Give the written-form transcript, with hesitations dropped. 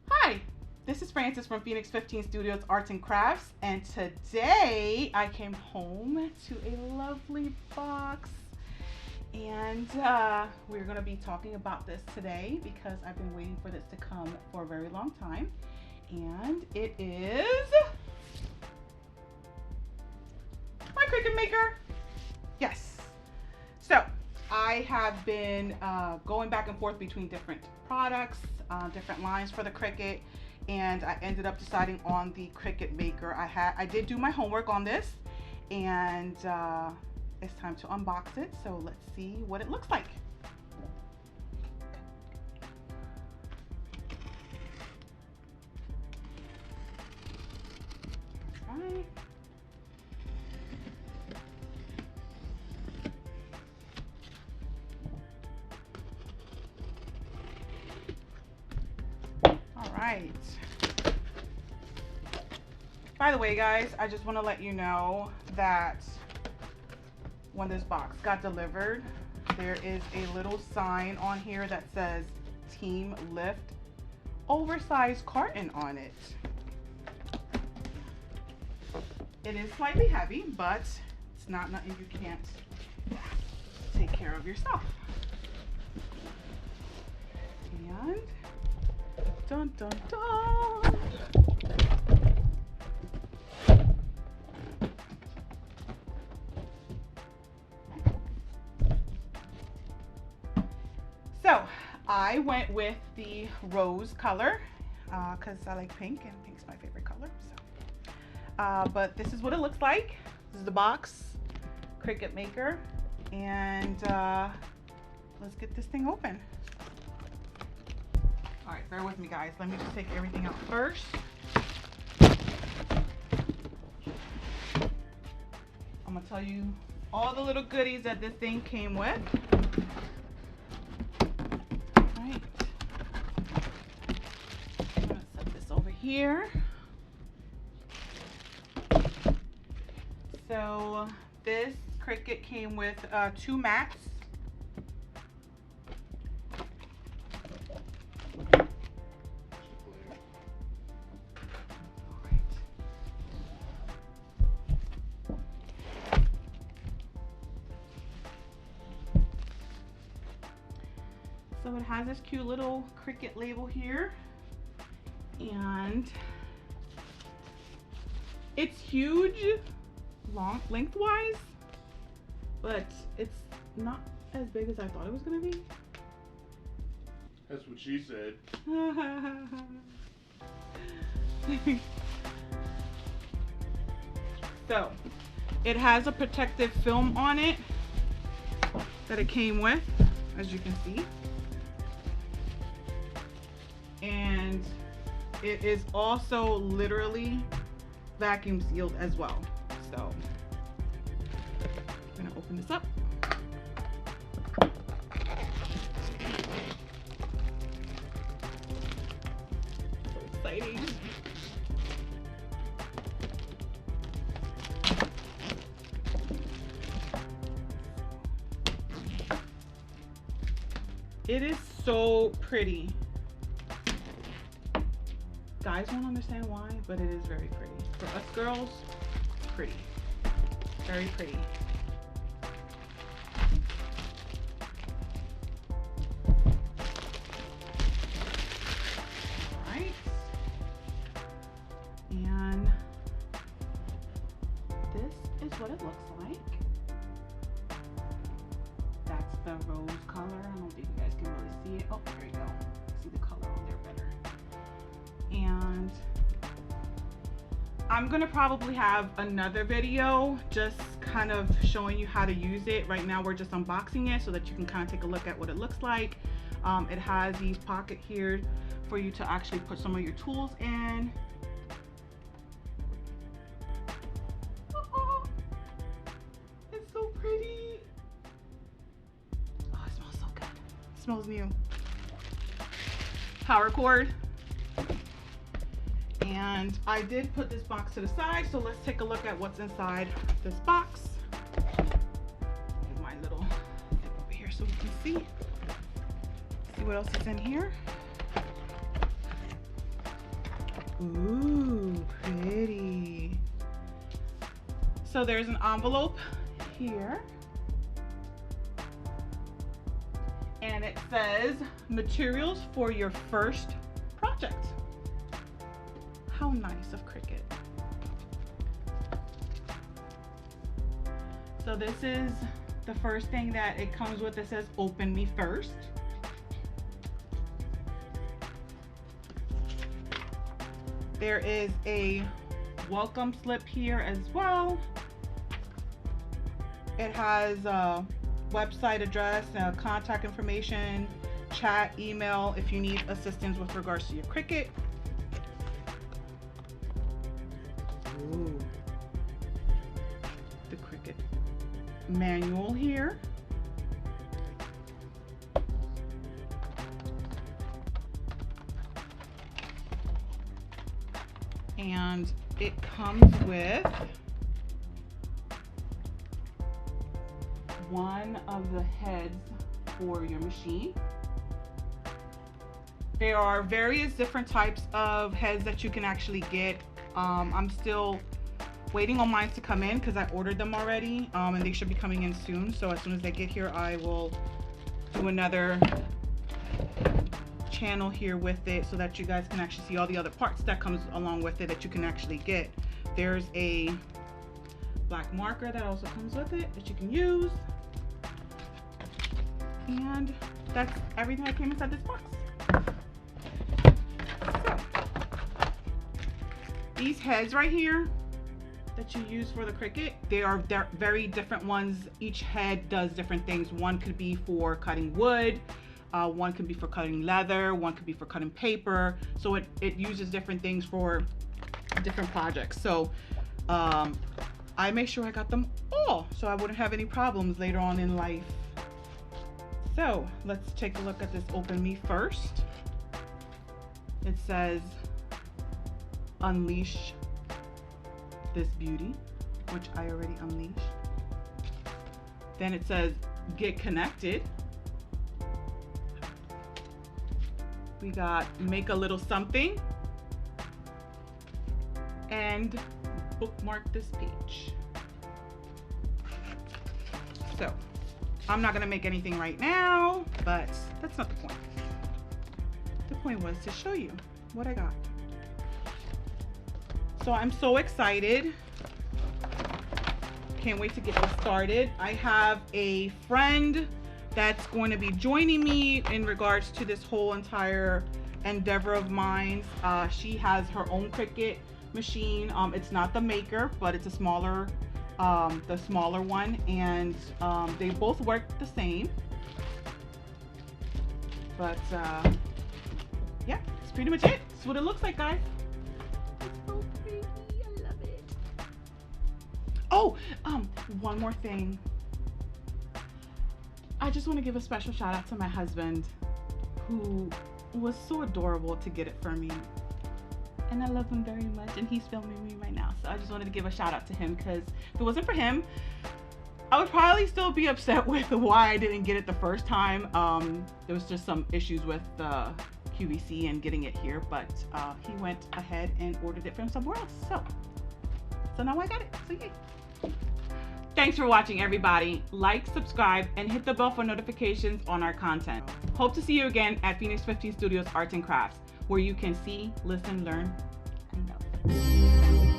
Hi, this is Francis from Phoenix 15 Studios Arts and Crafts, and today I came home to a lovely box, and we're going to be talking about this today because I've been waiting for this to come for a very long time, and it is my Cricut Maker. Yes. So I have been going back and forth between different products, different lines for the Cricut, and I ended up deciding on the Cricut Maker. I did do my homework on this, and it's time to unbox it. So let's see what it looks like. All right. Right. By the way, guys, I just want to let you know that when this box got delivered, there is a little sign on here that says Team Lift oversized carton on it. It is slightly heavy, but it's not nothing you can't take care of yourself. And dun dun dun. So I went with the rose color because I like pink, and pink's my favorite color. So, but this is what it looks like. This is the box, Cricut Maker, and let's get this thing open. All right, bear with me, guys. Let me just take everything out first. I'm gonna tell you all the little goodies that this thing came with. All right. I'm gonna set this over here. So this Cricut came with 2 mats. So it has this cute little Cricut label here, and it's huge lengthwise, but it's not as big as I thought it was gonna be. That's what she said. So it has a protective film on it that it came with, as you can see. And it is also literally vacuum sealed as well. So I'm gonna open this up. So exciting. It is so pretty. Guys won't understand why, but it is very pretty. For us girls, pretty. Very pretty. Alright. And this is what it looks like. That's the rose color. I don't think you guys can really see it. Oh, there you go. See the color on there better. And I'm gonna probably have another video just kind of showing you how to use it. Right now we're just unboxing it so that you can kind of take a look at what it looks like. It has these pockets here for you to actually put some of your tools in. Oh, it's so pretty. Oh, it smells so good. It smells new. Power cord. And And I did put this box to the side, so let's take a look at what's inside this box. Move my little thing over here so we can see what else is in here. Ooh, pretty. So there's an envelope here. And it says materials for your first project. How nice of Cricut. So this is the first thing that it comes with. It says open me first. There is a welcome slip here as well. It has a website address, contact information, chat, email if you need assistance with regards to your Cricut. Ooh. The Cricut manual here. And it comes with one of the heads for your machine. There are various different types of heads that you can actually get. I'm still waiting on mine to come in because I ordered them already, and they should be coming in soon. So as soon as they get here, I will do another channel here with it so that you guys can actually see all the other parts that comes along with it that you can actually get. There's a black marker that also comes with it that you can use. And that's everything that came inside this box. So, these heads right here that you use for the Cricut, they are very different ones. Each head does different things. One could be for cutting wood, one could be for cutting leather, one could be for cutting paper. So it uses different things for different projects. So I make sure I got them all so I wouldn't have any problems later on in life. So let's take a look at this open me first. It says unleash this beauty, which I already unleashed. Then it says get connected. We got make a little something and bookmark this page. So I'm not gonna make anything right now, but that's not the point. The point was to show you what I got. So I'm so excited. Can't wait to get this started. I have a friend that's going to be joining me in regards to this whole entire endeavor of mine. She has her own Cricut machine. It's not the Maker, but it's a smaller, the smaller one, and they both work the same. But yeah, that's pretty much it. That's what it looks like, guys. It's so pretty. I love it. Oh, one more thing. I just want to give a special shout out to my husband, who was so adorable to get it for me. And I love him very much, and he's filming me right now. So I just wanted to give a shout out to him, because if it wasn't for him, I would probably still be upset with why I didn't get it the first time. There was just some issues with the QVC and getting it here, but he went ahead and ordered it from somewhere else. So now I got it. So yay. Thanks for watching, everybody. Like, subscribe, and hit the bell for notifications on our content. Hope to see you again at Phoenix 15 Studios Arts and Crafts, where you can see, listen, learn, and know.